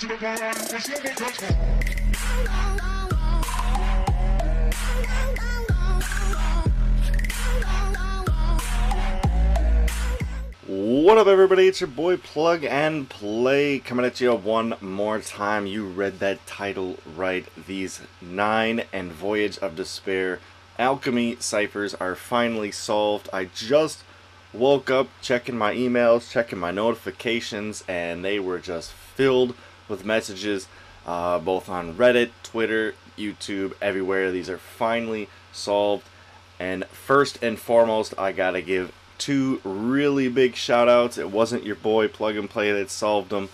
What up, everybody? It's your boy Plug and Play coming at you one more time. You read that title right. These 9 and Voyage of Despair Alchemy ciphers are finally solved. I just woke up checking my emails, checking my notifications, and they were just filled with messages both on Reddit, Twitter, YouTube, everywhere. These are finally solved. And first and foremost, I gotta give 2 really big shout outs. It wasn't your boy Plug and Play that solved them.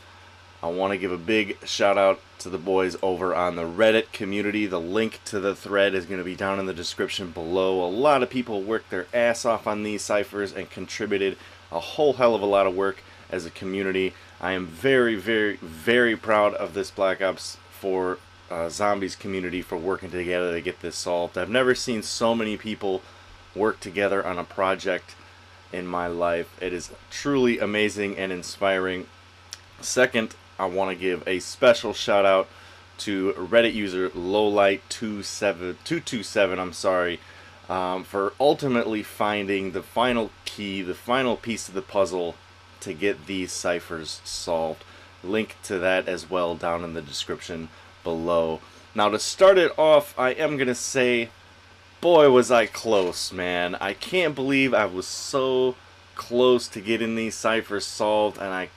I want to give a big shout out to the boys over on the Reddit community. The link to the thread is going to be down in the description below. A lot of people worked their ass off on these ciphers and contributed a whole hell of a lot of work as a community. I am very, very, very proud of this Black Ops 4 Zombies community for working together to get this solved. I've never seen so many people work together on a project in my life. It is truly amazing and inspiring. Second, I want to give a special shout out to Reddit user Lowlight227 for ultimately finding the final key, the final piece of the puzzle to get these ciphers solved. Link to that as well down in the description below. Now, to start it off, I am gonna say, boy, was I close, man. I can't believe I was so close to getting these ciphers solved, and I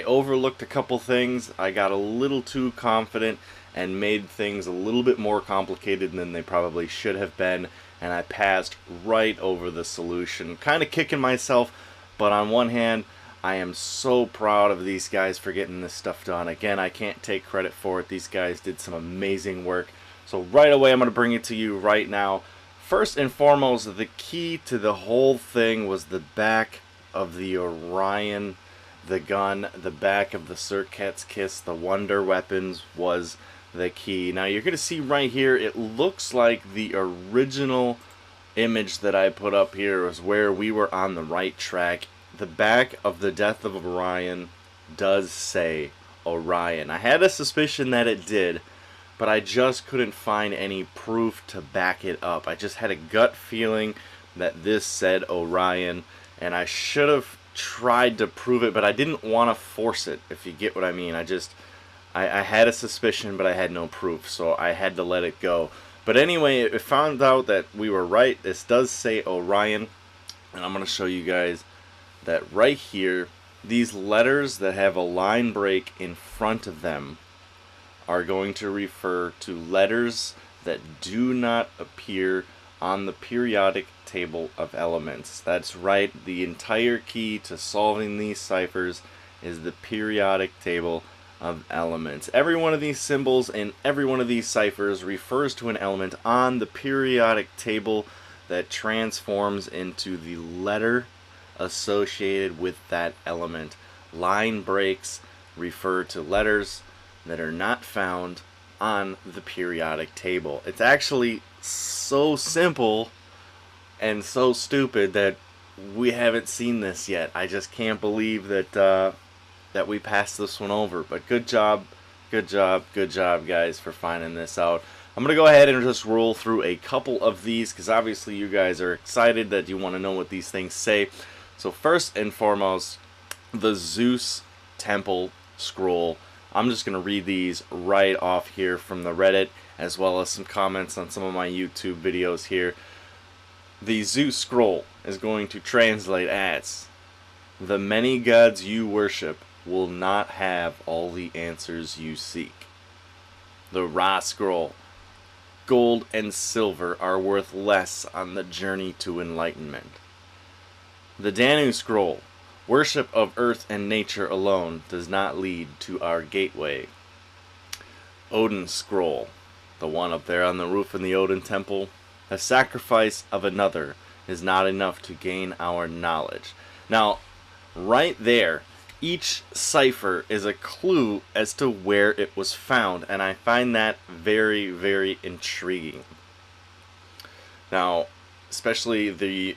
overlooked a couple things. I got a little too confident and made things a little bit more complicated than they probably should have been, and I passed right over the solution. Kind of kicking myself, but on one hand, I am so proud of these guys for getting this stuff done. Again, I can't take credit for it. These guys did some amazing work. So right away, I'm going to bring it to you right now. First and foremost, the key to the whole thing was the back of the Orion, the gun, the back of the Circuit's Kiss, the Wonder Weapons was the key. Now you're going to see right here, it looks like the original image that I put up here was where we were on the right track. The back of the Death of Orion does say Orion. I had a suspicion that it did, but I just couldn't find any proof to back it up. I just had a gut feeling that this said Orion, and I should have tried to prove it, but I didn't want to force it, if you get what I mean. I had a suspicion, but I had no proof, so I had to let it go. But anyway, it found out that we were right. This does say Orion, and I'm going to show you guys that right here, these letters that have a line break in front of them are going to refer to letters that do not appear on the periodic table of elements. That's right, the entire key to solving these ciphers is the periodic table of elements. Every one of these symbols and every one of these ciphers refers to an element on the periodic table that transforms into the letter associated with that element. Line breaks refer to letters that are not found on the periodic table. It's actually so simple and so stupid that we haven't seen this yet. I just can't believe that that we passed this one over. But good job, guys, for finding this out. I'm gonna go ahead and just roll through a couple of these because obviously you guys are excited that you want to know what these things say. So first and foremost, the Zeus Temple Scroll. I'm just going to read these right off here from the Reddit, as well as some comments on some of my YouTube videos here. The Zeus Scroll is going to translate as, the many gods you worship will not have all the answers you seek. The Ra Scroll, gold and silver are worth less on the journey to enlightenment. The Danu Scroll, worship of earth and nature alone does not lead to our gateway. Odin Scroll, the one up there on the roof in the Odin Temple, a sacrifice of another is not enough to gain our knowledge. Now, right there, each cipher is a clue as to where it was found, and I find that very, very intriguing. Now, especially the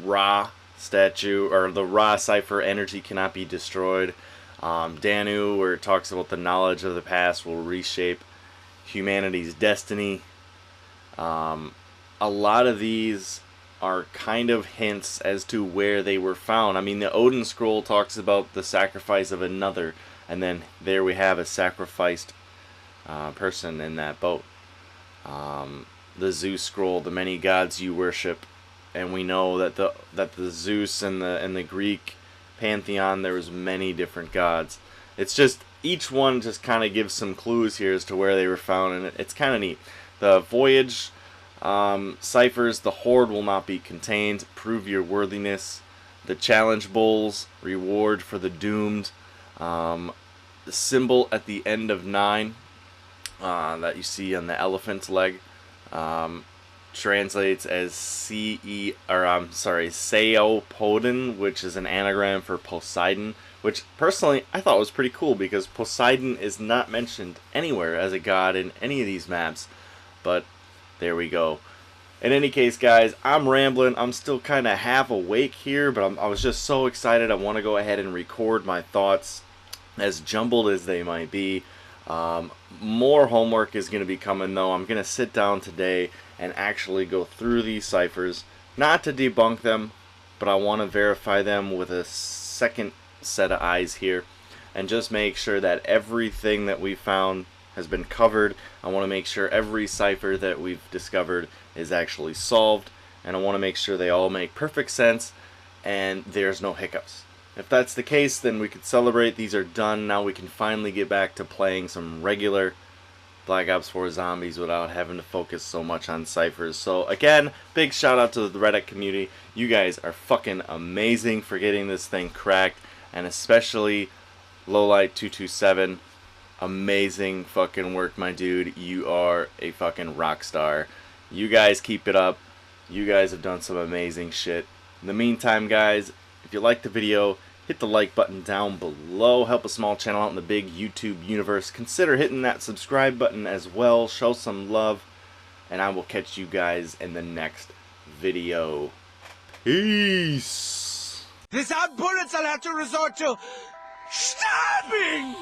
Ra statue, or the Ra cipher, energy cannot be destroyed. Danu, where it talks about the knowledge of the past will reshape humanity's destiny. A lot of these are kind of hints as to where they were found. I mean, the Odin scroll talks about the sacrifice of another, and then there we have a sacrificed person in that boat. The Zeus scroll, the many gods you worship, and we know that the Zeus and the Greek pantheon, there was many different gods. It's just each one just kind of gives some clues here as to where they were found, and it's kind of neat. The voyage ciphers, the horde will not be contained, prove your worthiness. The challenge bowls, reward for the doomed. The symbol at the end of 9 that you see on the elephant's leg translates as Seopodin, which is an anagram for Poseidon, which personally I thought was pretty cool because Poseidon is not mentioned anywhere as a god in any of these maps. But there we go. In any case, guys, I'm rambling. I'm still kind of half awake here, but I was just so excited. I want to go ahead and record my thoughts, as jumbled as they might be. More homework is going to be coming, though. I'm going to sit down today and actually go through these ciphers, not to debunk them, but I want to verify them with a second set of eyes here, and just make sure that everything that we found has been covered. I want to make sure every cipher that we've discovered is actually solved, and I want to make sure they all make perfect sense and there's no hiccups. If that's the case, then we could celebrate. These are done. Now we can finally get back to playing some regular Black Ops 4 Zombies without having to focus so much on ciphers. So again, big shout out to the Reddit community. You guys are fucking amazing for getting this thing cracked, and especially Lowlight227. Amazing fucking work, my dude. You are a fucking rock star. You guys keep it up. You guys have done some amazing shit. In the meantime, guys, if you liked the video, hit the like button down below. Help a small channel out in the big YouTube universe. Consider hitting that subscribe button as well. Show some love. And I will catch you guys in the next video. Peace. Without bullets, I'll have to resort to stabbing!